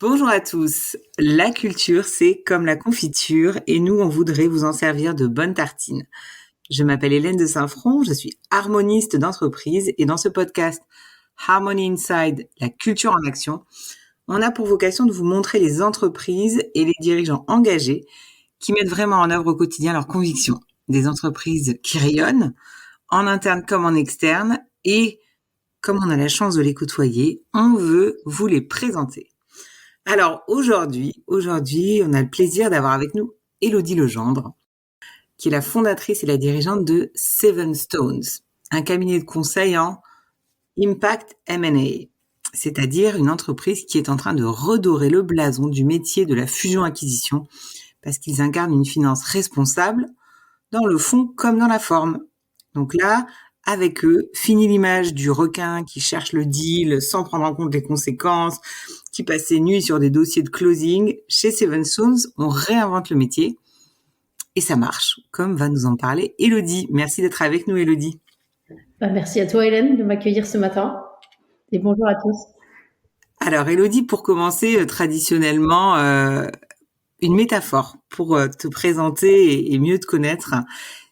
Bonjour à tous. La culture, c'est comme la confiture et nous, on voudrait vous en servir de bonnes tartines. Je m'appelle Hélène de Saint-Front, je suis harmoniste d'entreprise et dans ce podcast Harmony Inside, la culture en action, on a pour vocation de vous montrer les entreprises et les dirigeants engagés qui mettent vraiment en œuvre au quotidien leurs convictions. Des entreprises qui rayonnent, en interne comme en externe, et comme on a la chance de les côtoyer, on veut vous les présenter. Alors aujourd'hui, on a le plaisir d'avoir avec nous Élodie Legendre, qui est la fondatrice et la dirigeante de Seven Stones, un cabinet de conseil en Impact M&A, c'est-à-dire une entreprise qui est en train de redorer le blason du métier de la fusion-acquisition parce qu'ils incarnent une finance responsable dans le fond comme dans la forme. Donc là, avec eux, fini l'image du requin qui cherche le deal sans prendre en compte les conséquences, qui passe ses nuits sur des dossiers de closing. Chez Seven Stones, on réinvente le métier et ça marche, comme va nous en parler Élodie. Merci d'être avec nous, Élodie. Merci à toi, Hélène, de m'accueillir ce matin. Et bonjour à tous. Alors, Élodie, pour commencer, traditionnellement, une métaphore pour te présenter et mieux te connaître.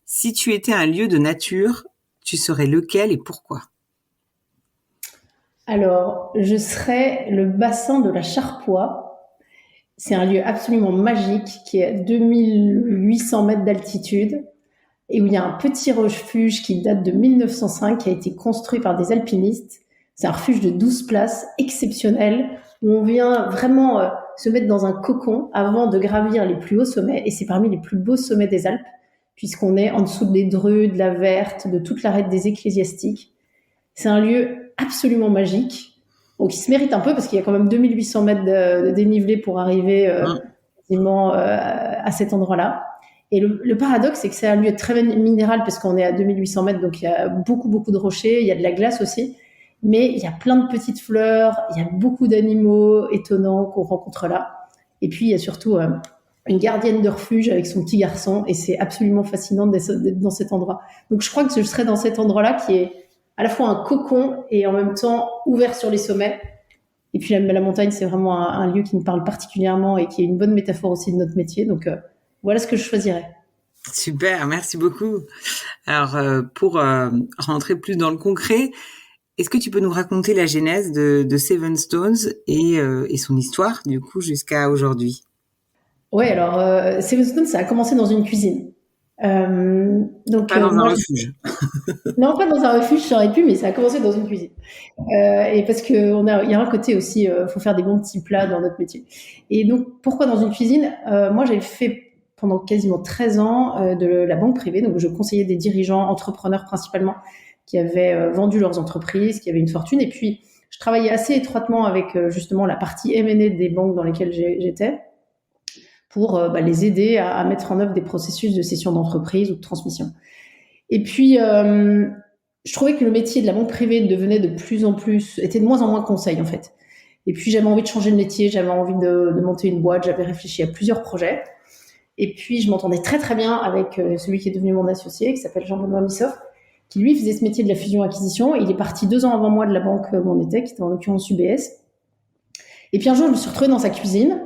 Si tu étais un lieu de nature, tu serais lequel et pourquoi ? Alors, je serai le bassin de la Charpoix. C'est un lieu absolument magique qui est à 2800 mètres d'altitude et où il y a un petit refuge qui date de 1905, qui a été construit par des alpinistes. C'est un refuge de 12 places exceptionnel où on vient vraiment se mettre dans un cocon avant de gravir les plus hauts sommets. Et c'est parmi les plus beaux sommets des Alpes, puisqu'on est en dessous des Dreux, de la Verte, de toute l'arête des Ecclésiastiques. C'est un lieu absolument magique, donc il se mérite un peu parce qu'il y a quand même 2800 mètres de dénivelé pour arriver quasiment à cet endroit-là. Et le paradoxe, c'est que c'est un lieu très minéral parce qu'on est à 2800 mètres, donc il y a beaucoup de rochers, il y a de la glace aussi, mais il y a plein de petites fleurs, il y a beaucoup d'animaux étonnants qu'on rencontre là. Et puis il y a surtout une gardienne de refuge avec son petit garçon, et c'est absolument fascinant d'être dans cet endroit. Donc je crois que je serais dans cet endroit-là qui est à la fois un cocon et en même temps ouvert sur les sommets. Et puis la montagne, c'est vraiment un lieu qui me parle particulièrement et qui est une bonne métaphore aussi de notre métier. Donc voilà ce que je choisirais. Super, merci beaucoup. Alors, pour rentrer plus dans le concret, est-ce que tu peux nous raconter la genèse de Seven Stones et son histoire, du coup, jusqu'à aujourd'hui ? Ouais, alors Seven Stones, ça a commencé dans une cuisine. Pas dans un refuge. Non, pas dans un refuge, ça aurait pu, mais ça a commencé dans une cuisine. Et parce que il y a un côté aussi, faut faire des bons petits plats dans notre métier. Et donc, pourquoi dans une cuisine ? Moi, j'ai fait pendant quasiment 13 ans de la banque privée, donc je conseillais des dirigeants, entrepreneurs principalement, qui avaient vendu leurs entreprises, qui avaient une fortune. Et puis, je travaillais assez étroitement avec justement la partie M&A des banques dans lesquelles j'étais, pour les aider à mettre en œuvre des processus de cession d'entreprise ou de transmission. Et puis, je trouvais que le métier de la banque privée devenait était de moins en moins conseil en fait. Et puis, j'avais envie de changer de métier, j'avais envie de monter une boîte, j'avais réfléchi à plusieurs projets. Et puis, je m'entendais très très bien avec celui qui est devenu mon associé, qui s'appelle Jean-Benoît Missoff, qui lui faisait ce métier de la fusion-acquisition. Il est parti 2 ans avant moi de la banque où on était, qui était en l'occurrence UBS. Et puis un jour, je me suis retrouvée dans sa cuisine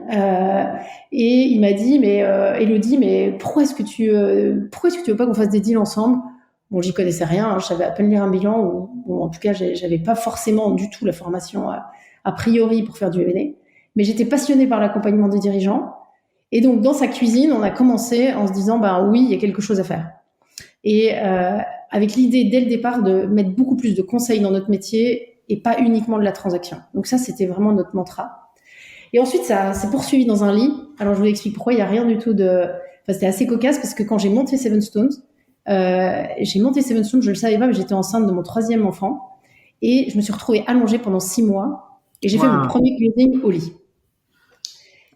et il m'a dit, mais Élodie, mais pourquoi est-ce que tu veux pas qu'on fasse des deals ensemble ? Bon, j'y connaissais rien, hein, je savais à peine lire un bilan, ou en tout cas, j'avais pas forcément du tout la formation a priori pour faire du M&A, mais j'étais passionnée par l'accompagnement des dirigeants. Et donc, dans sa cuisine, on a commencé en se disant, bah oui, il y a quelque chose à faire. Et avec l'idée dès le départ de mettre beaucoup plus de conseils dans notre métier et pas uniquement de la transaction. Donc ça, c'était vraiment notre mantra. Et ensuite, ça s'est poursuivi dans un lit. Alors, je vous explique pourquoi. Il n'y a rien du tout de... Enfin, c'était assez cocasse parce que quand j'ai monté Seven Stones, je le savais pas, mais j'étais enceinte de mon 3e enfant. Et je me suis retrouvée allongée pendant 6 mois. Et j'ai fait mon premier closing au lit.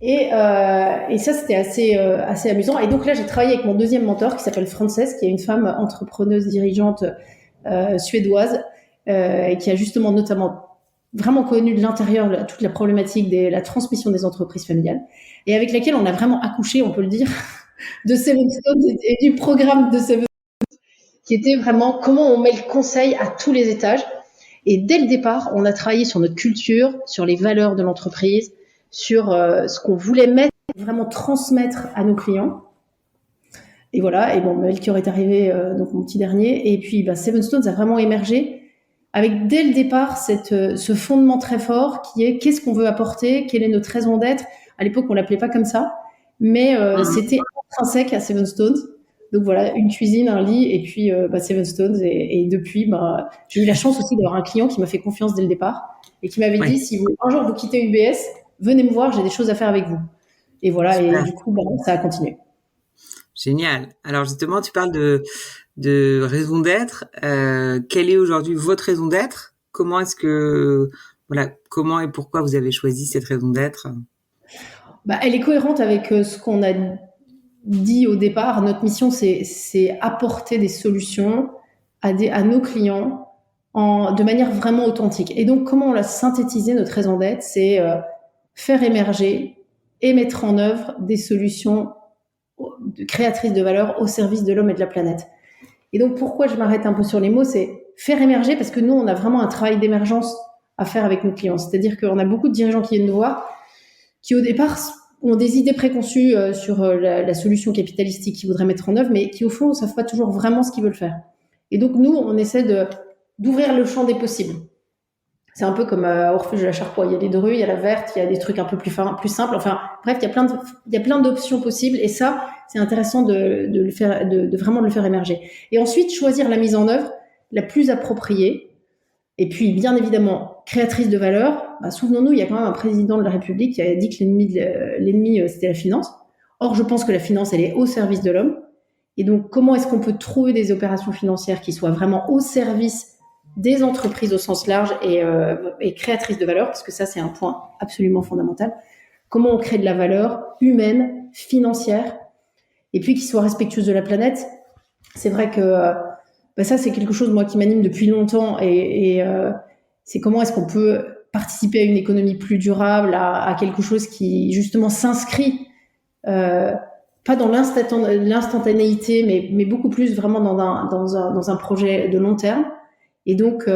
Et ça, c'était assez amusant. Et donc là, j'ai travaillé avec mon 2e mentor qui s'appelle Frances, qui est une femme entrepreneuse, dirigeante suédoise, et qui a justement notamment vraiment connu de l'intérieur toute la problématique de la transmission des entreprises familiales, et avec laquelle on a vraiment accouché, on peut le dire, de Seven Stones et du programme de Seven Stones, qui était vraiment comment on met le conseil à tous les étages. Et dès le départ, on a travaillé sur notre culture, sur les valeurs de l'entreprise, sur ce qu'on voulait mettre, vraiment transmettre à nos clients. Et voilà, et bon, Melchior est arrivé, donc mon petit dernier, et puis Seven Stones a vraiment émergé avec dès le départ ce fondement très fort qui est qu'est-ce qu'on veut apporter, quelle est notre raison d'être. À l'époque, on l'appelait pas comme ça, mais c'était intrinsèque à Seven Stones. Donc voilà, une cuisine, un lit, et puis Seven Stones. Et depuis, j'ai eu la chance aussi d'avoir un client qui m'a fait confiance dès le départ et qui m'avait dit, si un jour vous quittez UBS, venez me voir, j'ai des choses à faire avec vous. Et voilà, super. Et du coup, ça a continué. Génial. Alors justement, tu parles de raison d'être. Quelle est aujourd'hui votre raison d'être? Comment est-ce que comment et pourquoi vous avez choisi cette raison d'être? Elle est cohérente avec ce qu'on a dit au départ. Notre mission, c'est apporter des solutions à nos clients de manière vraiment authentique. Et donc, comment on l'a synthétisé, notre raison d'être, c'est faire émerger et mettre en œuvre des solutions créatrices de valeur au service de l'homme et de la planète. Et donc, pourquoi je m'arrête un peu sur les mots, c'est faire émerger, parce que nous, on a vraiment un travail d'émergence à faire avec nos clients. C'est-à-dire qu'on a beaucoup de dirigeants qui viennent nous voir, qui au départ ont des idées préconçues sur la solution capitalistique qu'ils voudraient mettre en œuvre, mais qui au fond ne savent pas toujours vraiment ce qu'ils veulent faire. Et donc, nous, on essaie d'ouvrir le champ des possibles. C'est un peu comme au refuge de la Charpoix. Il y a les deux rues, il y a la verte, il y a des trucs un peu plus simples. Enfin, bref, il y a plein d'options possibles. Et ça, c'est intéressant de vraiment le faire émerger. Et ensuite, choisir la mise en œuvre la plus appropriée. Et puis, bien évidemment, créatrice de valeur. Souvenons-nous, il y a quand même un président de la République qui a dit que l'ennemi, c'était la finance. Or, je pense que la finance, elle est au service de l'homme. Et donc, comment est-ce qu'on peut trouver des opérations financières qui soient vraiment au service des entreprises au sens large et créatrices de valeur, parce que ça, c'est un point absolument fondamental. Comment on crée de la valeur humaine, financière, et puis qui soit respectueuse de la planète. C'est vrai que ça, c'est quelque chose, moi, qui m'anime depuis longtemps, et c'est comment est-ce qu'on peut participer à une économie plus durable, à quelque chose qui, justement, s'inscrit pas dans l'instantanéité, mais beaucoup plus vraiment dans un projet de long terme. Et donc,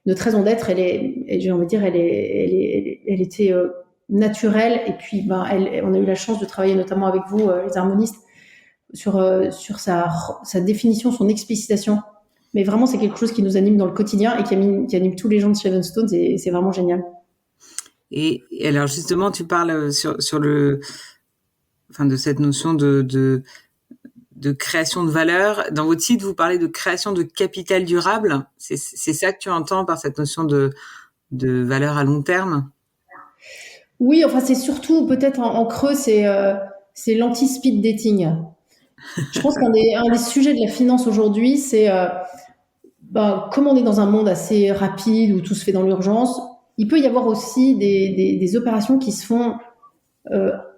notre raison d'être, j'ai envie de dire, elle était naturelle. Et puis, on a eu la chance de travailler notamment avec vous, les harmonistes, sur sa définition, son explicitation. Mais vraiment, c'est quelque chose qui nous anime dans le quotidien et qui anime tous les gens de Seven Stones, et c'est vraiment génial. Et alors, justement, tu parles sur de cette notion de création de valeur. Dans votre site, vous parlez de création de capital durable. C'est ça que tu entends par cette notion de valeur à long terme? Oui, enfin, c'est surtout, peut-être en creux, c'est l'anti-speed dating. Je pense qu'un des sujets de la finance aujourd'hui, c'est comme on est dans un monde assez rapide où tout se fait dans l'urgence, il peut y avoir aussi des opérations qui se font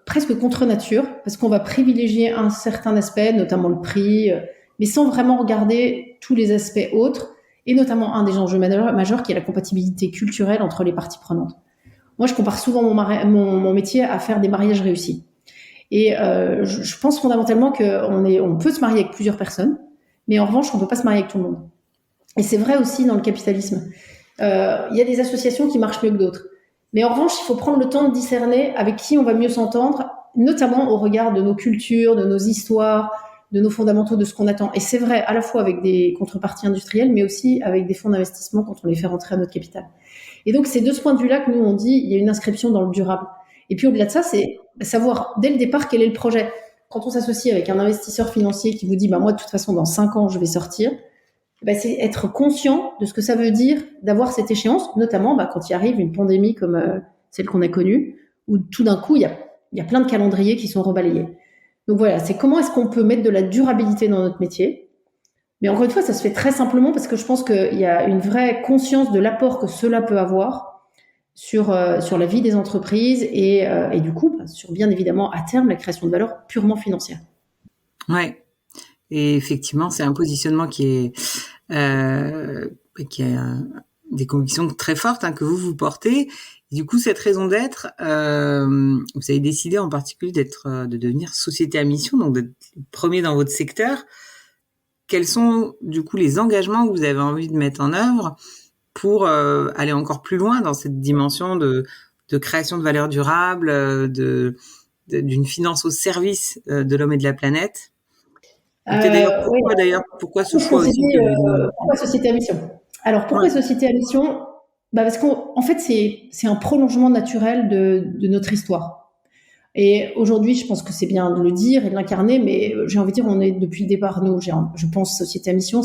presque contre nature, parce qu'on va privilégier un certain aspect, notamment le prix, mais sans vraiment regarder tous les aspects autres, et notamment un des enjeux majeurs qui est la compatibilité culturelle entre les parties prenantes. Moi, je compare souvent mon métier à faire des mariages réussis. Et je pense fondamentalement qu'on peut se marier avec plusieurs personnes, mais en revanche, on ne peut pas se marier avec tout le monde. Et c'est vrai aussi dans le capitalisme. Il y a des associations qui marchent mieux que d'autres. Mais en revanche, il faut prendre le temps de discerner avec qui on va mieux s'entendre, notamment au regard de nos cultures, de nos histoires, de nos fondamentaux, de ce qu'on attend. Et c'est vrai à la fois avec des contreparties industrielles, mais aussi avec des fonds d'investissement quand on les fait rentrer à notre capital. Et donc, c'est de ce point de vue-là que nous, on dit il y a une inscription dans le durable. Et puis, au-delà de ça, c'est savoir dès le départ quel est le projet. Quand on s'associe avec un investisseur financier qui vous dit moi, de toute façon, dans 5 ans, je vais sortir, c'est être conscient de ce que ça veut dire d'avoir cette échéance, notamment quand il arrive une pandémie comme celle qu'on a connue, où tout d'un coup, il y a plein de calendriers qui sont rebalayés. Donc voilà, c'est comment est-ce qu'on peut mettre de la durabilité dans notre métier. Mais encore une fois, ça se fait très simplement parce que je pense qu'il y a une vraie conscience de l'apport que cela peut avoir sur la vie des entreprises et du coup, sur bien évidemment, à terme, la création de valeur purement financière. Ouais. Et effectivement, c'est un positionnement qui a des convictions très fortes que vous portez. Et du coup, cette raison d'être, vous avez décidé en particulier de devenir société à mission, donc d'être premier dans votre secteur. Quels sont du coup les engagements que vous avez envie de mettre en œuvre pour aller encore plus loin dans cette dimension de de création de valeur durable, d'une finance au service de l'homme et de la planète. Et d'ailleurs, Oui. pourquoi ce Qu'est-ce qu'on choix s'est aussi dit, de... pourquoi société à mission? Alors, pourquoi Ouais. société à mission? Parce qu'en fait, c'est un prolongement naturel de notre histoire. Et aujourd'hui, je pense que c'est bien de le dire et de l'incarner, mais j'ai envie de dire, on est depuis le départ, nous, je pense, société à mission,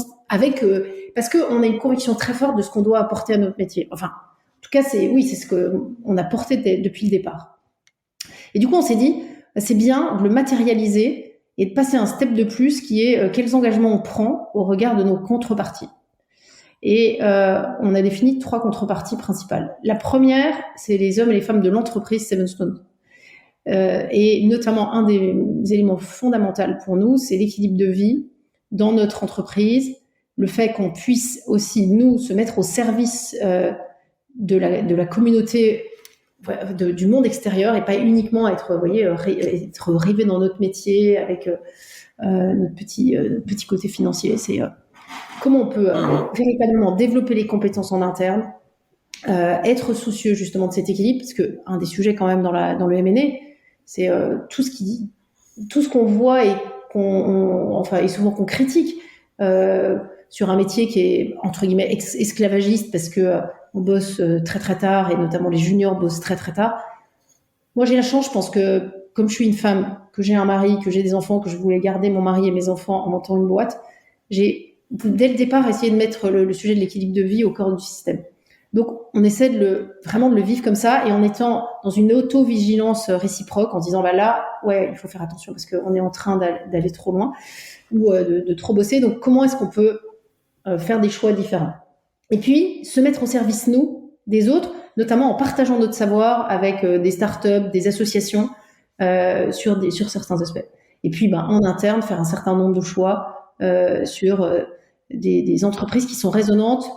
parce qu'on a une conviction très forte de ce qu'on doit apporter à notre métier. Enfin, en tout cas, c'est ce qu'on a porté depuis le départ. Et du coup, on s'est dit, c'est bien de le matérialiser et de passer un step de plus qui est quels engagements on prend au regard de nos contreparties. Et on a défini 3 contreparties principales. La première, c'est les hommes et les femmes de l'entreprise Seven Stone. Et notamment, un des éléments fondamentaux pour nous, c'est l'équilibre de vie dans notre entreprise, le fait qu'on puisse aussi, nous, se mettre au service de la communauté, du monde extérieur, et pas uniquement être, être rivé dans notre métier avec notre petit côté financier. C'est comment on peut véritablement développer les compétences en interne, être soucieux justement de cet équilibre, parce que un des sujets quand même dans le M&A, c'est tout ce qu'on voit et et souvent qu'on critique sur un métier qui est entre guillemets esclavagiste, parce que on bosse très très tard, et notamment les juniors bossent très très tard. Moi, j'ai la chance, je pense que comme je suis une femme, que j'ai un mari, que j'ai des enfants, que je voulais garder mon mari et mes enfants en montant une boîte, j'ai dès le départ essayé de mettre le sujet de l'équilibre de vie au cœur du système. Donc, on essaie vraiment de le vivre comme ça, et en étant dans une auto-vigilance réciproque, en disant, là, ouais, il faut faire attention parce qu'on est en train d'aller trop loin, ou de trop bosser. Donc, comment est-ce qu'on peut faire des choix différents? Et puis, se mettre au service, nous, des autres, notamment en partageant notre savoir avec des startups, des associations, sur certains aspects. Et puis, en interne, faire un certain nombre de choix sur des entreprises qui sont résonantes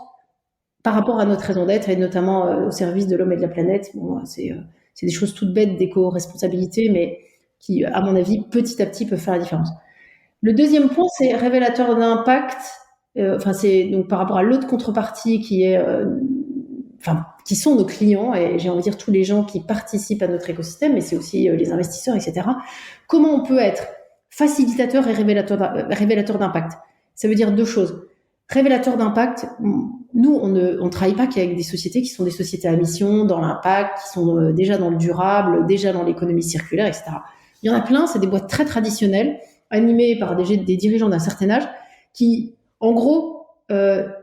par rapport à notre raison d'être, et notamment au service de l'homme et de la planète. Bon, c'est des choses toutes bêtes d'éco-responsabilité, mais qui, à mon avis, petit à petit, peuvent faire la différence. Le deuxième point, c'est révélateur d'impact. C'est donc par rapport à l'autre contrepartie qui sont nos clients, et j'ai envie de dire tous les gens qui participent à notre écosystème, mais c'est aussi les investisseurs, etc. Comment on peut être facilitateur et révélateur d'impact? Ça veut dire 2 choses. Révélateur d'impact, nous, on ne travaille pas qu'avec des sociétés qui sont des sociétés à mission, dans l'impact, qui sont déjà dans le durable, déjà dans l'économie circulaire, etc. Il y en a plein, c'est des boîtes très traditionnelles, animées par des dirigeants d'un certain âge, qui, en gros,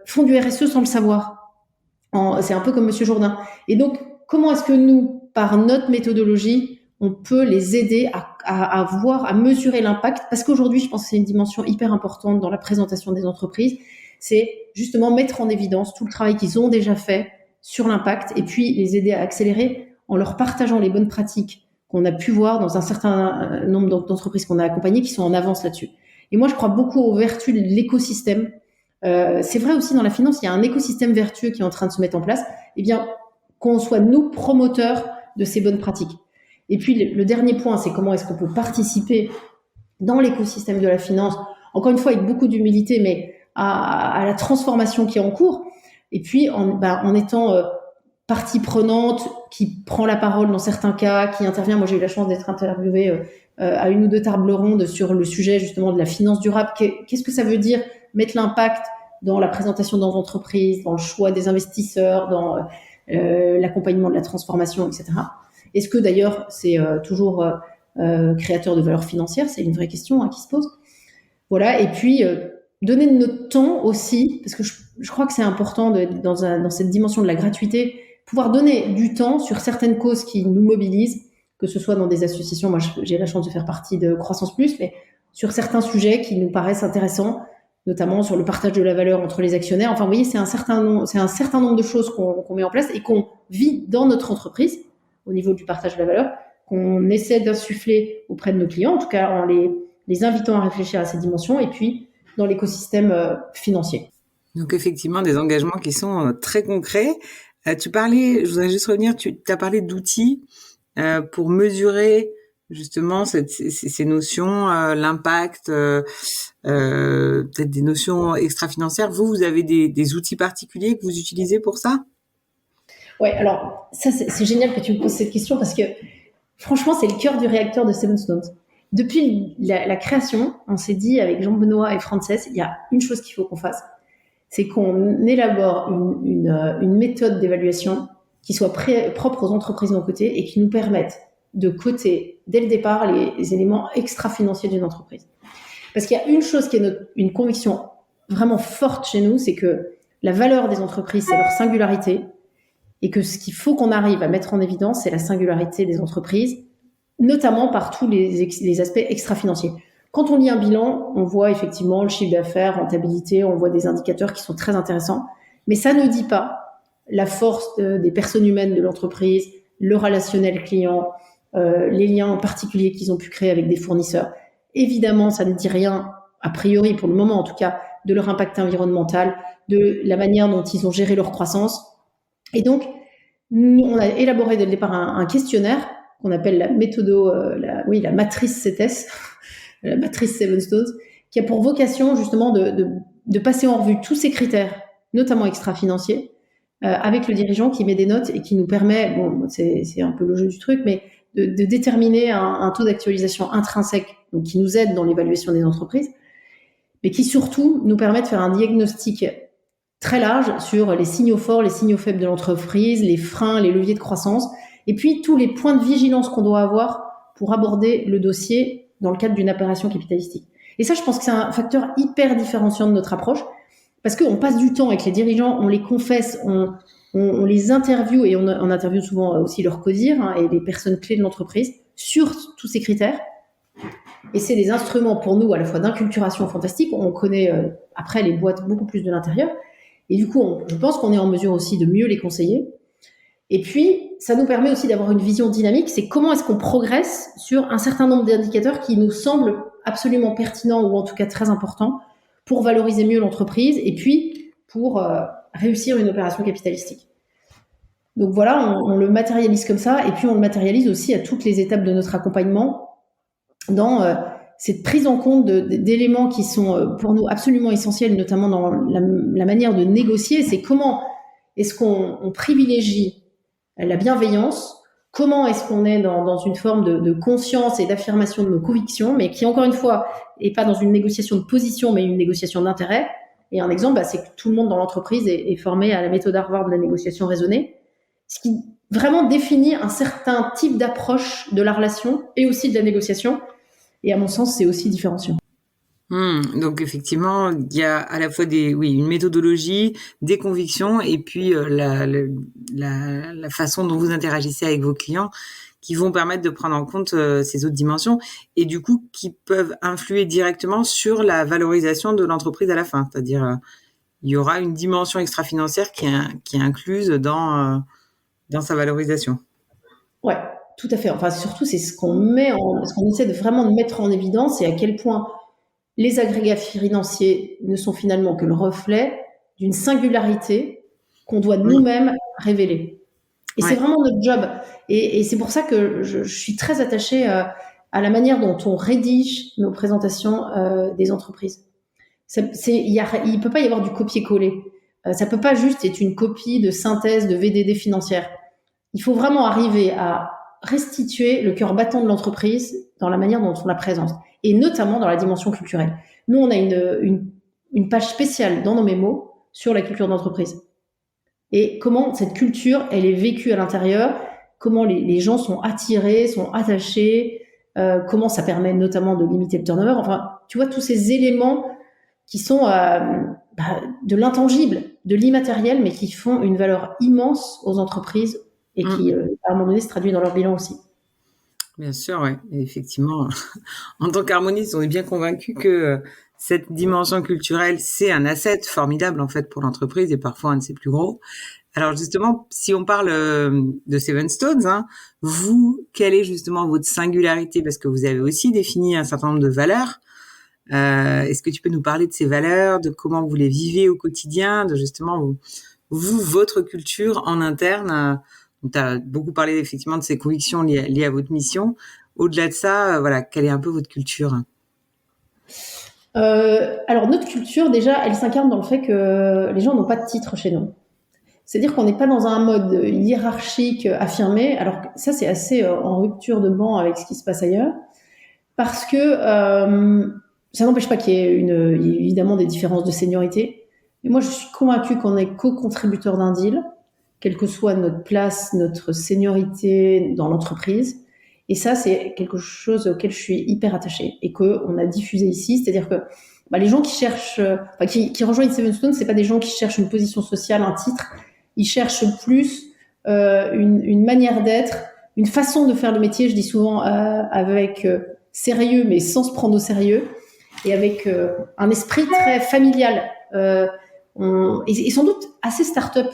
font du RSE sans le savoir. C'est un peu comme Monsieur Jourdain. Et donc, comment est-ce que nous, par notre méthodologie, on peut les aider à mesurer l'impact? Parce qu'aujourd'hui, je pense que c'est une dimension hyper importante dans la présentation des entreprises. C'est justement mettre en évidence tout le travail qu'ils ont déjà fait sur l'impact, et puis les aider à accélérer en leur partageant les bonnes pratiques qu'on a pu voir dans un certain nombre d'entreprises qu'on a accompagnées qui sont en avance là-dessus. Et moi, je crois beaucoup aux vertus de l'écosystème. C'est vrai aussi dans la finance, il y a un écosystème vertueux qui est en train de se mettre en place. Eh bien, qu'on soit nous promoteurs de ces bonnes pratiques. Et puis, le dernier point, c'est comment est-ce qu'on peut participer dans l'écosystème de la finance, encore une fois avec beaucoup d'humilité, mais à la transformation qui est en cours. Et puis, en étant partie prenante, qui prend la parole dans certains cas, qui intervient. Moi, j'ai eu la chance d'être interviewée à 1 ou 2 tables rondes sur le sujet justement de la finance durable. Qu'est-ce que ça veut dire mettre l'impact dans la présentation dans l'entreprise, dans le choix des investisseurs, dans l'accompagnement de la transformation, etc. Est-ce que d'ailleurs c'est toujours créateur de valeur financière? C'est une vraie question qui se pose. Voilà, et puis donner de notre temps aussi, parce que je crois que c'est important dans cette dimension de la gratuité, pouvoir donner du temps sur certaines causes qui nous mobilisent, que ce soit dans des associations. Moi, j'ai la chance de faire partie de Croissance Plus, mais sur certains sujets qui nous paraissent intéressants, notamment sur le partage de la valeur entre les actionnaires. Enfin, vous voyez, c'est un certain nombre de choses qu'on met en place et qu'on vit dans notre entreprise au niveau du partage de la valeur, qu'on essaie d'insuffler auprès de nos clients, en tout cas en les invitant à réfléchir à ces dimensions, et puis dans l'écosystème financier. Donc effectivement, des engagements qui sont très concrets. Je voudrais juste revenir, tu as parlé d'outils pour mesurer justement ces notions, l'impact, peut-être des notions extra-financières. Vous avez des outils particuliers que vous utilisez pour ça? Ouais, alors ça c'est génial que tu me poses cette question parce que franchement c'est le cœur du réacteur de Seven Stones. Depuis la création, on s'est dit avec Jean-Benoît et Frances, il y a une chose qu'il faut qu'on fasse, c'est qu'on élabore une méthode d'évaluation qui soit propre aux entreprises de nos côtés et qui nous permette de coter dès le départ les éléments extra-financiers d'une entreprise. Parce qu'il y a une chose qui est une conviction vraiment forte chez nous, c'est que la valeur des entreprises, c'est leur singularité, et que ce qu'il faut qu'on arrive à mettre en évidence, c'est la singularité des entreprises, notamment par tous les aspects extra-financiers. Quand on lit un bilan, on voit effectivement le chiffre d'affaires, rentabilité, on voit des indicateurs qui sont très intéressants, mais ça ne dit pas la force des personnes humaines de l'entreprise, le relationnel client, les liens particuliers qu'ils ont pu créer avec des fournisseurs. Évidemment, ça ne dit rien, a priori pour le moment en tout cas, de leur impact environnemental, de la manière dont ils ont géré leur croissance. Et donc, nous, on a élaboré dès le départ un questionnaire qu'on appelle la la matrice CETES, la matrice Seven Stones, qui a pour vocation justement de passer en revue tous ces critères, notamment extra-financiers, avec le dirigeant qui met des notes et qui nous permet, bon, c'est un peu le jeu du truc, mais de déterminer un taux d'actualisation intrinsèque, donc qui nous aide dans l'évaluation des entreprises, mais qui surtout nous permet de faire un diagnostic très large sur les signaux forts, les signaux faibles de l'entreprise, les freins, les leviers de croissance, et puis tous les points de vigilance qu'on doit avoir pour aborder le dossier dans le cadre d'une opération capitalistique. Et ça, je pense que c'est un facteur hyper différenciant de notre approche, parce qu'on passe du temps avec les dirigeants, on les confesse, on les interviewe, et on interviewe souvent aussi leurs codires et les personnes clés de l'entreprise sur tous ces critères. Et c'est des instruments pour nous à la fois d'inculturation fantastique, on connaît après les boîtes beaucoup plus de l'intérieur, et du coup, je pense qu'on est en mesure aussi de mieux les conseiller. Et puis, ça nous permet aussi d'avoir une vision dynamique, c'est comment est-ce qu'on progresse sur un certain nombre d'indicateurs qui nous semblent absolument pertinents ou en tout cas très importants pour valoriser mieux l'entreprise et puis pour réussir une opération capitalistique. Donc voilà, on le matérialise comme ça et puis on le matérialise aussi à toutes les étapes de notre accompagnement dans cette prise en compte d'éléments qui sont pour nous absolument essentiels, notamment dans la manière de négocier. C'est comment est-ce qu'on privilégie la bienveillance, comment est-ce qu'on est dans une forme de conscience et d'affirmation de nos convictions, mais qui, encore une fois, n'est pas dans une négociation de position, mais une négociation d'intérêt. Et un exemple, c'est que tout le monde dans l'entreprise est formé à la méthode Harvard de la négociation raisonnée, ce qui vraiment définit un certain type d'approche de la relation et aussi de la négociation. Et à mon sens, c'est aussi différenciant. Donc effectivement, il y a à la fois une méthodologie, des convictions, et puis la façon dont vous interagissez avec vos clients, qui vont permettre de prendre en compte ces autres dimensions, et du coup qui peuvent influer directement sur la valorisation de l'entreprise à la fin. C'est-à-dire, il y aura une dimension extra-financière qui est incluse dans sa valorisation. Ouais, tout à fait. Enfin, surtout, c'est ce qu'on essaie de vraiment de mettre en évidence, et à quel point les agrégats financiers ne sont finalement que le reflet d'une singularité qu'on doit nous-mêmes révéler. Et c'est vraiment notre job. Et c'est pour ça que je suis très attachée à la manière dont on rédige nos présentations des entreprises. Il ne peut pas y avoir du copier-coller. Ça peut pas juste être une copie de synthèse de VDD financière. Il faut vraiment arriver à restituer le cœur battant de l'entreprise dans la manière dont on la présente, et notamment dans la dimension culturelle. Nous, on a une page spéciale dans nos mémos sur la culture d'entreprise. Et comment cette culture, elle est vécue à l'intérieur, comment les gens sont attirés, sont attachés, comment ça permet notamment de limiter le turnover. Enfin, tu vois, tous ces éléments qui sont de l'intangible, de l'immatériel, mais qui font une valeur immense aux entreprises et qui, à un moment donné, se traduit dans leur bilan aussi. Bien sûr, ouais. Et effectivement, en tant qu'harmoniste, on est bien convaincu que cette dimension culturelle, c'est un asset formidable en fait pour l'entreprise et parfois un de ses plus gros. Alors justement, si on parle de Seven Stones, vous, quelle est justement votre singularité? Parce que vous avez aussi défini un certain nombre de valeurs. Est-ce que tu peux nous parler de ces valeurs, de comment vous les vivez au quotidien, de justement votre culture en interne? Tu as beaucoup parlé effectivement de ces convictions liées à votre mission. Au-delà de ça, voilà, quelle est un peu votre culture? Alors notre culture, déjà, elle s'incarne dans le fait que les gens n'ont pas de titre chez nous. C'est-à-dire qu'on n'est pas dans un mode hiérarchique affirmé. Alors ça, c'est assez en rupture de banc avec ce qui se passe ailleurs, parce que ça n'empêche pas qu'il y ait évidemment des différences de seniorité. Mais moi, je suis convaincue qu'on est co-contributeur d'un deal, quelle que soit notre place, notre seniorité dans l'entreprise. Et ça, c'est quelque chose auquel je suis hyper attachée et qu'on a diffusé ici. C'est-à-dire que les gens qui cherchent, qui rejoignent Seven Stone, c'est pas des gens qui cherchent une position sociale, un titre. Ils cherchent plus une manière d'être, une façon de faire le métier. Je dis souvent avec sérieux, mais sans se prendre au sérieux, et avec un esprit très familial. Et sans doute assez start-up,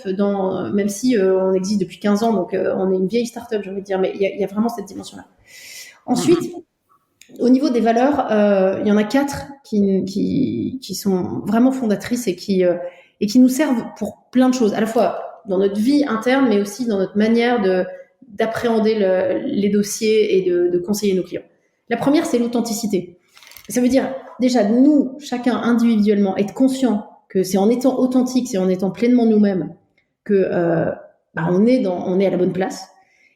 même si on existe depuis 15 ans, donc on est une vieille start-up, j'ai envie de dire, mais il y a vraiment cette dimension-là. Ensuite, au niveau des valeurs, il y en a 4 qui sont vraiment fondatrices et qui nous servent pour plein de choses, à la fois dans notre vie interne, mais aussi dans notre manière d'appréhender les dossiers et de conseiller nos clients. La première, c'est l'authenticité. Ça veut dire, déjà, nous, chacun individuellement, être conscient que c'est en étant authentique, c'est en étant pleinement nous-mêmes que on est à la bonne place.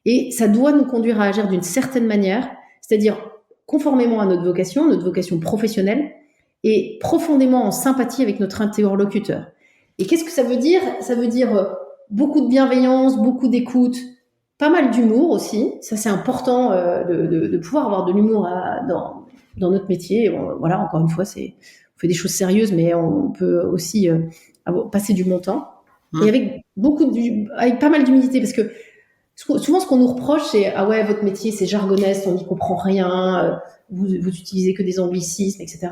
Et ça doit nous conduire à agir d'une certaine manière, c'est-à-dire conformément à notre vocation professionnelle, et profondément en sympathie avec notre interlocuteur. Et qu'est-ce que ça veut dire ? Ça veut dire beaucoup de bienveillance, beaucoup d'écoute, pas mal d'humour aussi. Ça, c'est important de pouvoir avoir de l'humour dans notre métier. Voilà, encore une fois, on fait des choses sérieuses, mais on peut aussi passer du bon temps. Et avec pas mal d'humilité, parce que souvent, ce qu'on nous reproche, c'est « Ah ouais, votre métier, c'est jargoneste, on n'y comprend rien, vous utilisez que des anglicismes, etc. »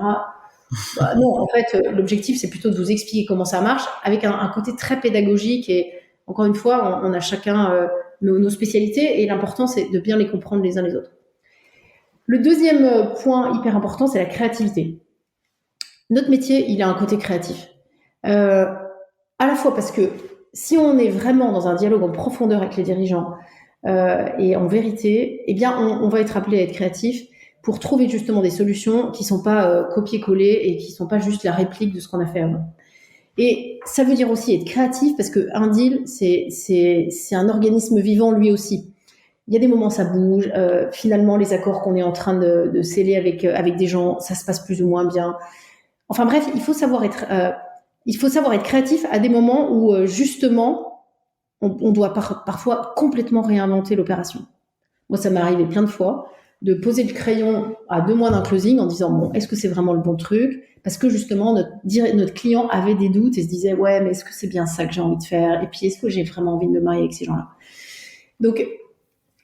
Non, en fait, l'objectif, c'est plutôt de vous expliquer comment ça marche, avec un côté très pédagogique. Et encore une fois, on a chacun nos spécialités, et l'important, c'est de bien les comprendre les uns les autres. Le deuxième point hyper important, c'est la créativité. Notre métier, il a un côté créatif. À la fois parce que si on est vraiment dans un dialogue en profondeur avec les dirigeants et en vérité, eh bien, on va être appelé à être créatif pour trouver justement des solutions qui sont pas copier-coller et qui sont pas juste la réplique de ce qu'on a fait avant. Et ça veut dire aussi être créatif, parce que un deal, c'est un organisme vivant lui aussi. Il y a des moments ça bouge. Finalement, les accords qu'on est en train de sceller avec des gens, ça se passe plus ou moins bien. Enfin bref, il faut savoir être créatif à des moments où justement on doit parfois complètement réinventer l'opération. Moi, ça m'est arrivé plein de fois de poser le crayon à 2 mois d'un closing en disant bon, est-ce que c'est vraiment le bon truc ? Parce que justement notre client avait des doutes et se disait ouais, mais est-ce que c'est bien ça que j'ai envie de faire ? Et puis est-ce que j'ai vraiment envie de me marier avec ces gens-là ? Donc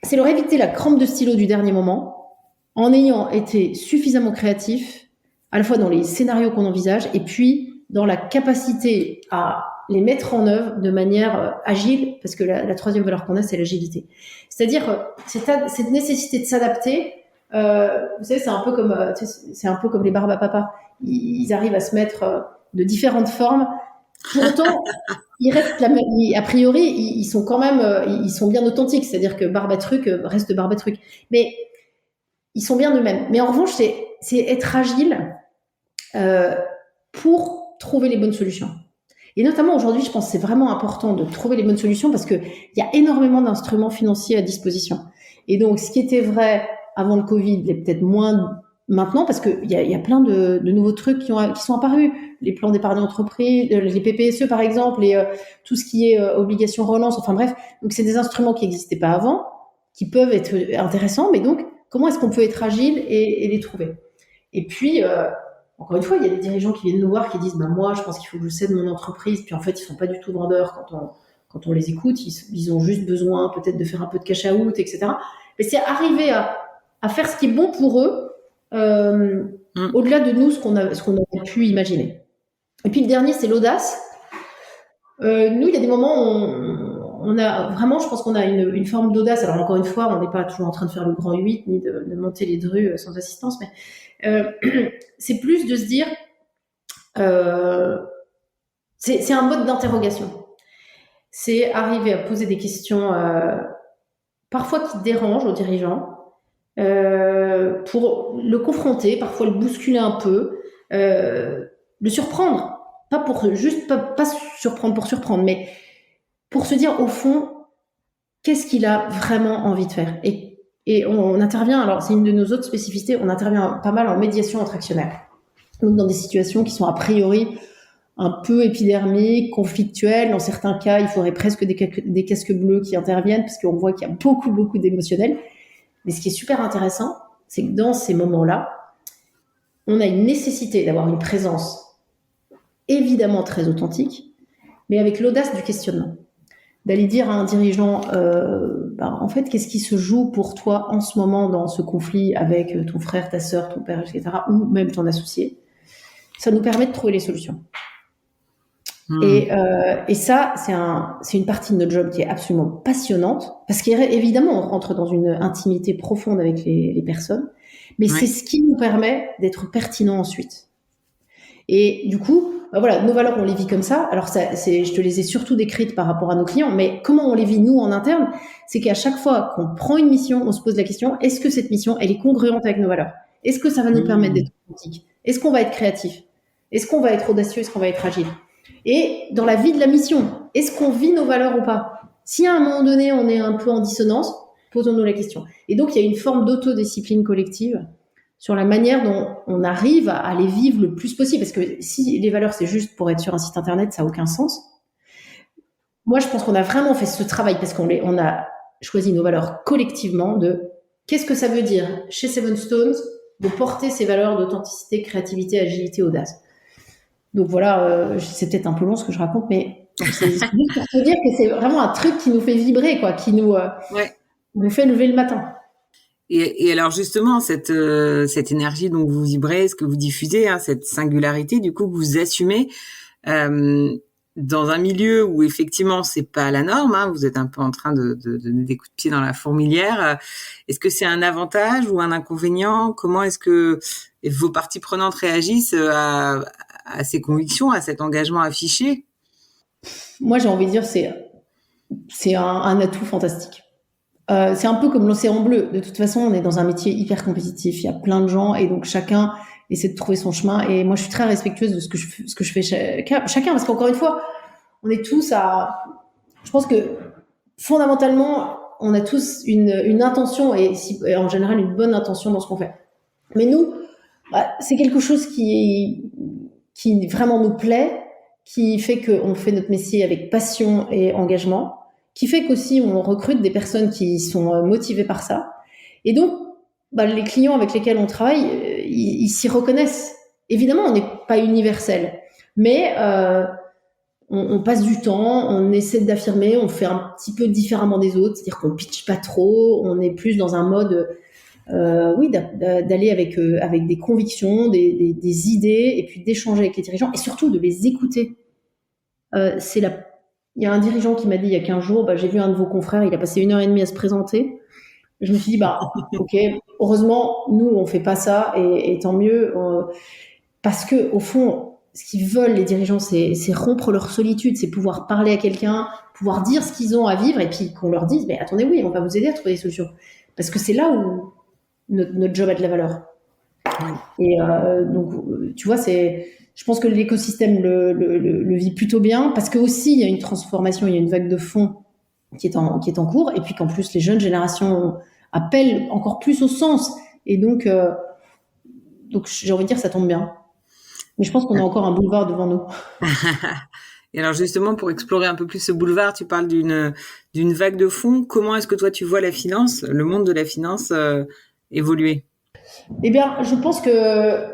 c'est leur éviter la crampe de stylo du dernier moment en ayant été suffisamment créatif à la fois dans les scénarios qu'on envisage et puis dans la capacité à les mettre en œuvre de manière agile, parce que la troisième valeur qu'on a, c'est l'agilité. C'est-à-dire cette nécessité de s'adapter. Vous savez, c'est un peu comme les barbes à papa. Ils arrivent à se mettre de différentes formes. Pour autant, ils restent a priori, ils sont quand même, ils sont bien authentiques. C'est-à-dire que barbe à truc reste barbe à truc. Mais ils sont bien eux-mêmes. Mais en revanche, c'est être agile pour trouver les bonnes solutions. Et notamment aujourd'hui, je pense que c'est vraiment important de trouver les bonnes solutions, parce qu'il y a énormément d'instruments financiers à disposition. Et donc, ce qui était vrai avant le Covid l'est peut-être moins maintenant, parce qu'il y a plein de nouveaux trucs qui sont apparus. Les plans d'épargne entreprise, les PPSE par exemple, et tout ce qui est obligation relance, enfin bref. Donc, c'est des instruments qui n'existaient pas avant, qui peuvent être intéressants, mais donc, comment est-ce qu'on peut être agile et les trouver ? Et puis, encore une fois, il y a des dirigeants qui viennent nous voir qui disent moi, je pense qu'il faut que je cède mon entreprise. Puis en fait, ils sont pas du tout vendeurs quand on les écoute. Ils ont juste besoin peut-être de faire un peu de cash out, etc. Mais c'est arriver à faire ce qui est bon pour eux, au-delà de nous, ce qu'on aurait pu imaginer. Et puis le dernier, c'est l'audace. Nous, il y a des moments où on a vraiment, je pense qu'on a une forme d'audace. Alors encore une fois, on n'est pas toujours en train de faire le grand 8 ni de monter les drues sans assistance, mais c'est plus de se dire c'est un mode d'interrogation. C'est arriver à poser des questions parfois qui dérangent aux dirigeants, pour le confronter, parfois le bousculer un peu, le surprendre, pas surprendre pour surprendre, mais pour se dire au fond, qu'est-ce qu'il a vraiment envie de faire. Et on intervient, alors c'est une de nos autres spécificités, on intervient pas mal en médiation entre actionnaires. Donc dans des situations qui sont a priori un peu épidermiques, conflictuelles. Dans certains cas, il faudrait presque des casques bleus qui interviennent parce qu'on voit qu'il y a beaucoup d'émotionnel. Mais ce qui est super intéressant, c'est que dans ces moments-là, on a une nécessité d'avoir une présence évidemment très authentique, mais avec l'audace du questionnement. D'aller dire à un dirigeant, en fait, qu'est-ce qui se joue pour toi en ce moment dans ce conflit avec ton frère, ta sœur, ton père, etc., ou même ton associé. Ça nous permet de trouver les solutions. Et ça, c'est une partie de notre job qui est absolument passionnante, parce qu'évidemment, on rentre dans une intimité profonde avec les personnes, mais c'est ce qui nous permet d'être pertinent ensuite. Et du coup, voilà, nos valeurs, on les vit comme ça. Alors, je te les ai surtout décrites par rapport à nos clients, mais comment on les vit, nous, en interne, c'est qu'à chaque fois qu'on prend une mission, on se pose la question, est-ce que cette mission, elle est congruente avec nos valeurs? Est-ce que ça va nous permettre d'être authentique? Est-ce qu'on va être créatif? Est-ce qu'on va être audacieux? Est-ce qu'on va être agile? Et dans la vie de la mission, est-ce qu'on vit nos valeurs ou pas? Si à un moment donné, on est un peu en dissonance, posons-nous la question. Et donc, il y a une forme d'autodiscipline collective sur la manière dont on arrive à les vivre le plus possible. Parce que si les valeurs, c'est juste pour être sur un site internet, ça n'a aucun sens. Moi, je pense qu'on a vraiment fait ce travail parce qu'on a choisi nos valeurs collectivement de qu'est-ce que ça veut dire chez Seven Stones de porter ces valeurs d'authenticité, créativité, agilité, audace. Donc voilà, c'est peut-être un peu long ce que je raconte, mais c'est juste pour te dire que c'est vraiment un truc qui nous fait vibrer, quoi, qui nous fait lever le matin. Et alors justement, cette énergie dont vous vibrez, ce que vous diffusez, cette singularité du coup que vous assumez dans un milieu où effectivement c'est pas la norme, vous êtes un peu en train de donner des coups de pied dans la fourmilière. Est-ce que c'est un avantage ou un inconvénient? Comment est-ce que vos parties prenantes réagissent à ces convictions, à cet engagement affiché? Moi, j'ai envie de dire c'est un atout fantastique. C'est un peu comme l'océan bleu. De toute façon, on est dans un métier hyper compétitif. Il y a plein de gens et donc chacun essaie de trouver son chemin. Et moi, je suis très respectueuse de ce que je fais chacun, parce qu'encore une fois, on est tous je pense que fondamentalement, on a tous une intention et en général une bonne intention dans ce qu'on fait. Mais nous, c'est quelque chose qui vraiment nous plaît, qui fait qu'on fait notre métier avec passion et engagement, qui fait qu'aussi on recrute des personnes qui sont motivées par ça. Et donc, les clients avec lesquels on travaille, ils s'y reconnaissent. Évidemment, on n'est pas universel, mais on passe du temps, on essaie d'affirmer, on fait un petit peu différemment des autres, c'est-à-dire qu'on pitch pas trop, on est plus dans un mode d'aller avec des convictions, des idées, et puis d'échanger avec les dirigeants, et surtout de les écouter. Il y a un dirigeant qui m'a dit il y a 15 jours, j'ai vu un de vos confrères, il a passé 1h30 à se présenter. Je me suis dit, ok, heureusement, nous, on fait pas ça, et tant mieux, parce que au fond, ce qu'ils veulent, les dirigeants, c'est rompre leur solitude, c'est pouvoir parler à quelqu'un, pouvoir dire ce qu'ils ont à vivre, et puis qu'on leur dise, mais attendez, oui, on va vous aider à trouver des solutions. Parce que c'est là où notre job a de la valeur. Et donc, tu vois, je pense que l'écosystème le vit plutôt bien, parce que aussi il y a une transformation, il y a une vague de fond qui est en cours, et puis qu'en plus les jeunes générations appellent encore plus au sens. Et donc j'ai envie de dire, ça tombe bien. Mais je pense qu'on a encore un boulevard devant nous. Et alors justement, pour explorer un peu plus ce boulevard, tu parles d'une vague de fond. Comment est-ce que toi tu vois la finance, le monde de la finance évoluer? Eh bien, je pense que,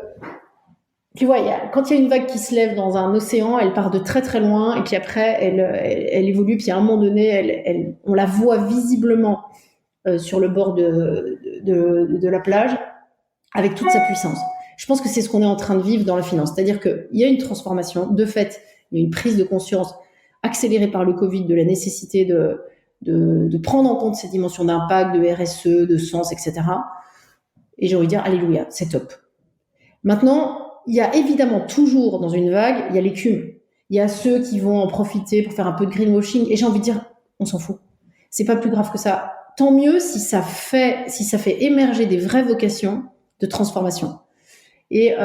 tu vois, quand il y a une vague qui se lève dans un océan, elle part de très très loin, et puis après, elle évolue, puis à un moment donné, on la voit visiblement sur le bord de la plage, avec toute sa puissance. Je pense que c'est ce qu'on est en train de vivre dans la finance. C'est-à-dire qu'il y a une transformation. De fait, il y a une prise de conscience accélérée par le Covid de la nécessité de prendre en compte ces dimensions d'impact, de RSE, de sens, etc. Et j'ai envie de dire, alléluia, c'est top. Maintenant, il y a évidemment toujours dans une vague, il y a l'écume. Il y a ceux qui vont en profiter pour faire un peu de greenwashing. Et j'ai envie de dire, on s'en fout. C'est pas plus grave que ça. Tant mieux si ça fait émerger des vraies vocations de transformation. Et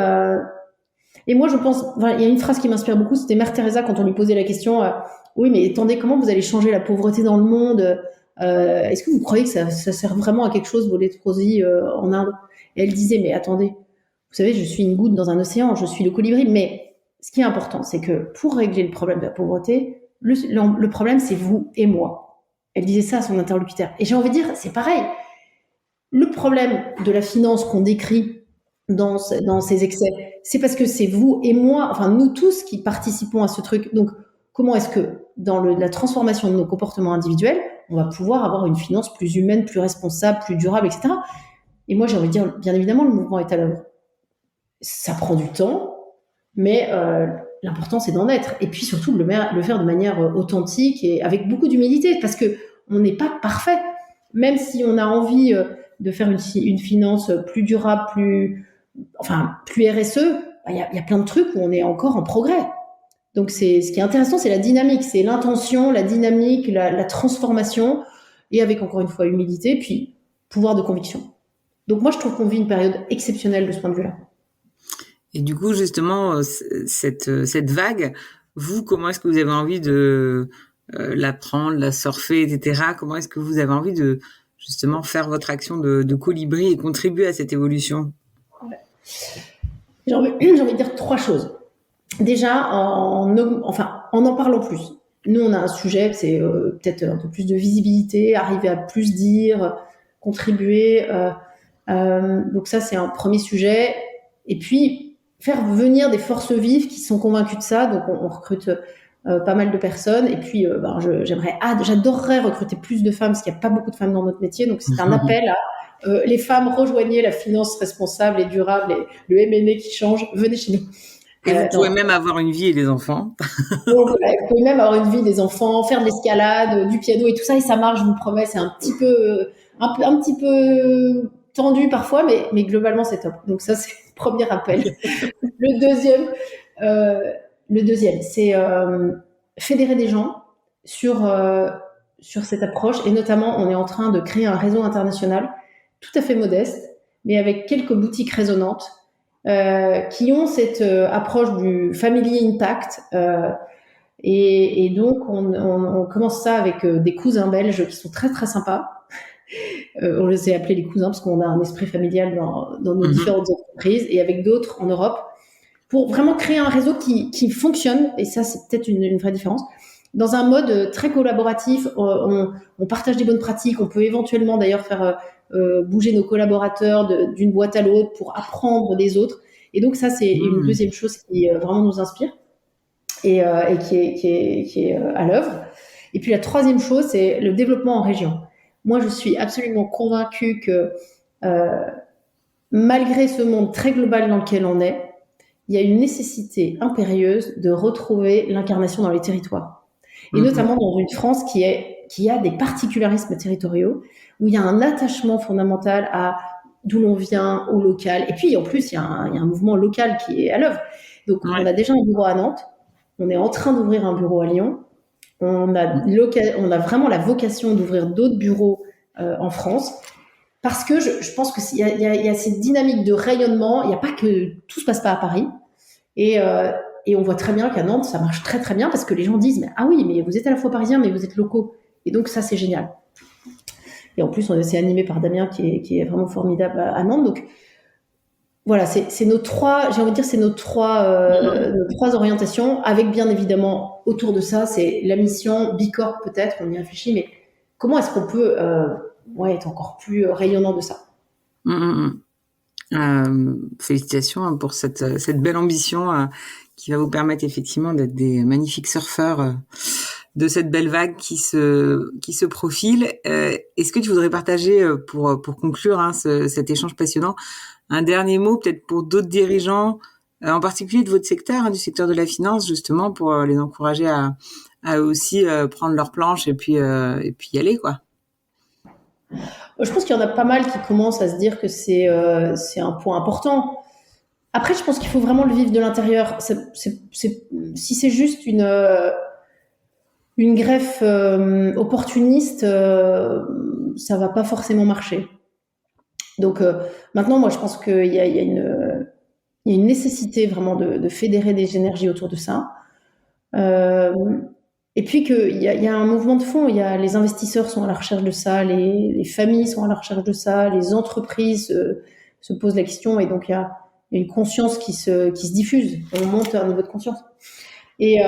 moi, je pense, il y a une phrase qui m'inspire beaucoup, c'était Mère Teresa quand on lui posait la question, Oui, mais attendez, comment vous allez changer la pauvreté dans le monde? Est-ce que vous croyez que ça sert vraiment à quelque chose, vos léproseries en Inde? Et elle disait, mais attendez, vous savez, je suis une goutte dans un océan, je suis le colibri. Mais ce qui est important, c'est que pour régler le problème de la pauvreté, le problème, c'est vous et moi. Elle disait ça à son interlocuteur. Et j'ai envie de dire, c'est pareil. Le problème de la finance qu'on décrit dans ces excès, c'est parce que c'est vous et moi, enfin nous tous qui participons à ce truc. Donc, comment est-ce que dans la transformation de nos comportements individuels, on va pouvoir avoir une finance plus humaine, plus responsable, plus durable, etc. Et moi, j'ai envie de dire, bien évidemment, le mouvement est à l'œuvre. Ça prend du temps, mais l'important, c'est d'en être. Et puis surtout, de le faire de manière authentique et avec beaucoup d'humilité, parce que on n'est pas parfait. Même si on a envie de faire une finance plus durable, plus RSE, il y a plein de trucs où on est encore en progrès. Donc, ce qui est intéressant, c'est la dynamique, c'est l'intention, la dynamique, la transformation, et avec, encore une fois, humilité, puis pouvoir de conviction. Donc, moi, je trouve qu'on vit une période exceptionnelle de ce point de vue-là. Et du coup, justement, cette vague, vous, comment est-ce que vous avez envie de la prendre, la surfer, etc. Comment est-ce que vous avez envie de, justement, faire votre action de colibri et contribuer à cette évolution? J'ai envie de dire 3 choses. Déjà, en parlant plus. Nous, on a un sujet, c'est peut-être un peu plus de visibilité, arriver à plus dire, contribuer. Donc ça, c'est un premier sujet. Et puis, faire venir des forces vives qui sont convaincues de ça. Donc, on recrute pas mal de personnes. Et puis, j'adorerais recruter plus de femmes, parce qu'il n'y a pas beaucoup de femmes dans notre métier. Donc, c'est un appel à les femmes, rejoignez la finance responsable et durable et le M&A qui change. Venez chez nous. Et vous pouvez même avoir une vie et des enfants. Donc, voilà, vous pouvez même avoir une vie, des enfants, faire de l'escalade, du piano et tout ça, et ça marche, je vous promets. C'est un petit peu tendu parfois, mais globalement, c'est top. Donc ça, c'est le premier appel. Le deuxième, c'est fédérer des gens sur cette approche, et notamment, on est en train de créer un réseau international tout à fait modeste, mais avec quelques boutiques résonantes qui ont cette approche du family impact. Et donc, on commence ça avec des cousins belges qui sont très, très sympas. On les a appelés les cousins parce qu'on a un esprit familial dans nos différentes entreprises, et avec d'autres en Europe, pour vraiment créer un réseau qui fonctionne. Et ça, c'est peut-être une vraie différence. Dans un mode très collaboratif, on partage des bonnes pratiques. On peut éventuellement d'ailleurs faire bouger nos collaborateurs d'une boîte à l'autre pour apprendre des autres. Et donc ça, c'est une deuxième chose qui vraiment nous inspire et qui est à l'œuvre. Et puis la troisième chose, c'est le développement en région. Moi, je suis absolument convaincue que malgré ce monde très global dans lequel on est, il y a une nécessité impérieuse de retrouver l'incarnation dans les territoires. Et notamment dans une France qui a des particularismes territoriaux, où il y a un attachement fondamental à d'où l'on vient, au local. Et puis, en plus, il y a un mouvement local qui est à l'œuvre. Donc, on a déjà un bureau à Nantes. On est en train d'ouvrir un bureau à Lyon. On a vraiment la vocation d'ouvrir d'autres bureaux en France. Parce que je pense qu'il y a cette dynamique de rayonnement. Il n'y a pas que tout se passe pas à Paris. Et on voit très bien qu'à Nantes, ça marche très très bien, parce que les gens disent ah oui, mais vous êtes à la fois parisiens, mais vous êtes locaux. Et donc ça, c'est génial. Et en plus, on s'est animé par Damien qui est vraiment formidable à Nantes. Donc voilà, c'est nos trois, j'ai envie de dire, c'est nos trois orientations, avec bien évidemment autour de ça, c'est la mission Bicorp peut-être, on y réfléchit, mais comment est-ce qu'on peut être encore plus rayonnant de ça? Félicitations pour cette belle ambition qui va vous permettre effectivement d'être des magnifiques surfeurs de cette belle vague qui se profile. Est-ce que tu voudrais partager pour conclure cet échange passionnant un dernier mot peut-être pour d'autres dirigeants, en particulier de votre secteur, du secteur de la finance, justement pour les encourager à aussi prendre leur planche et puis y aller, quoi? Je pense qu'il y en a pas mal qui commencent à se dire que c'est un point important. Après, je pense qu'il faut vraiment le vivre de l'intérieur. Si c'est juste une greffe opportuniste, ça va pas forcément marcher. Donc maintenant, moi, je pense qu'il y a une nécessité vraiment de fédérer des énergies autour de ça. Et puis qu'il y a un mouvement de fond, les investisseurs sont à la recherche de ça, les familles sont à la recherche de ça, les entreprises se posent la question, et donc il y a une conscience qui se diffuse, on monte à un niveau de conscience. Et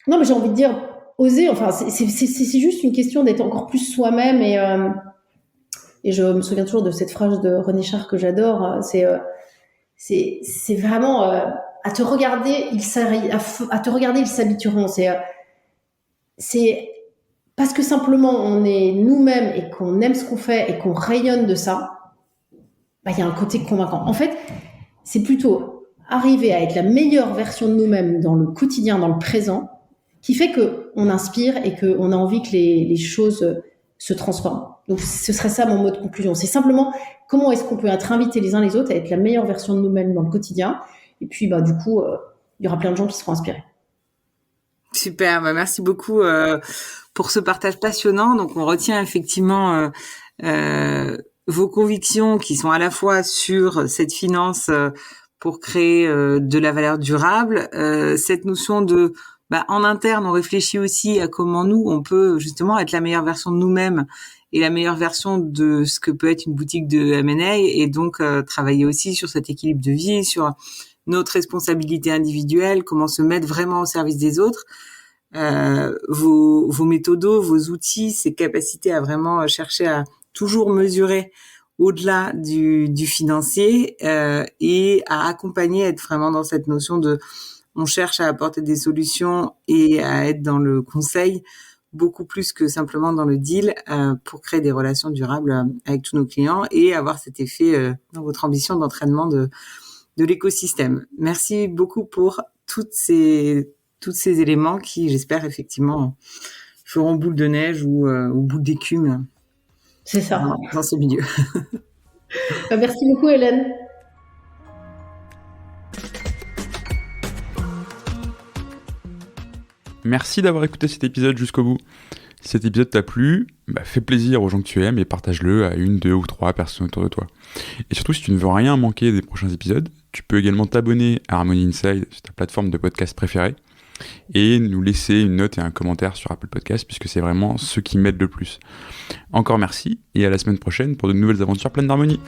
non, mais j'ai envie de dire, oser, enfin, c'est juste une question d'être encore plus soi-même, et je me souviens toujours de cette phrase de René Char que j'adore, c'est vraiment à te regarder, ils s'habitueront. C'est parce que simplement on est nous-mêmes et qu'on aime ce qu'on fait et qu'on rayonne de ça, il y a un côté convaincant. En fait, c'est plutôt arriver à être la meilleure version de nous-mêmes dans le quotidien, dans le présent, qui fait qu'on inspire et qu'on a envie que les choses se transforment. Donc ce serait ça mon mot de conclusion. C'est simplement comment est-ce qu'on peut être invités les uns les autres à être la meilleure version de nous-mêmes dans le quotidien. Et puis du coup, il y aura plein de gens qui seront inspirés. Super, merci beaucoup pour ce partage passionnant. Donc on retient effectivement vos convictions qui sont à la fois sur cette finance pour créer de la valeur durable, cette notion de en interne, on réfléchit aussi à comment nous on peut justement être la meilleure version de nous-mêmes et la meilleure version de ce que peut être une boutique de M&A, et donc travailler aussi sur cet équilibre de vie, sur notre responsabilité individuelle, comment se mettre vraiment au service des autres, vos méthodos, vos outils, ces capacités à vraiment chercher à toujours mesurer au-delà du financier et à accompagner, être vraiment dans cette notion de on cherche à apporter des solutions et à être dans le conseil beaucoup plus que simplement dans le deal pour créer des relations durables avec tous nos clients et avoir cet effet dans votre ambition d'entraînement de l'écosystème. Merci beaucoup pour tous ces éléments qui, j'espère, effectivement, feront boule de neige ou boule d'écume. C'est ça. Dans ce milieu. Merci beaucoup, Hélène. Merci d'avoir écouté cet épisode jusqu'au bout. Si cet épisode t'a plu, fais plaisir aux gens que tu aimes et partage-le à 1, 2 ou 3 personnes autour de toi. Et surtout, si tu ne veux rien manquer des prochains épisodes, tu peux également t'abonner à Harmony Inside sur ta plateforme de podcast préférée et nous laisser une note et un commentaire sur Apple Podcast puisque c'est vraiment ce qui m'aide le plus. Encore merci et à la semaine prochaine pour de nouvelles aventures pleines d'harmonie.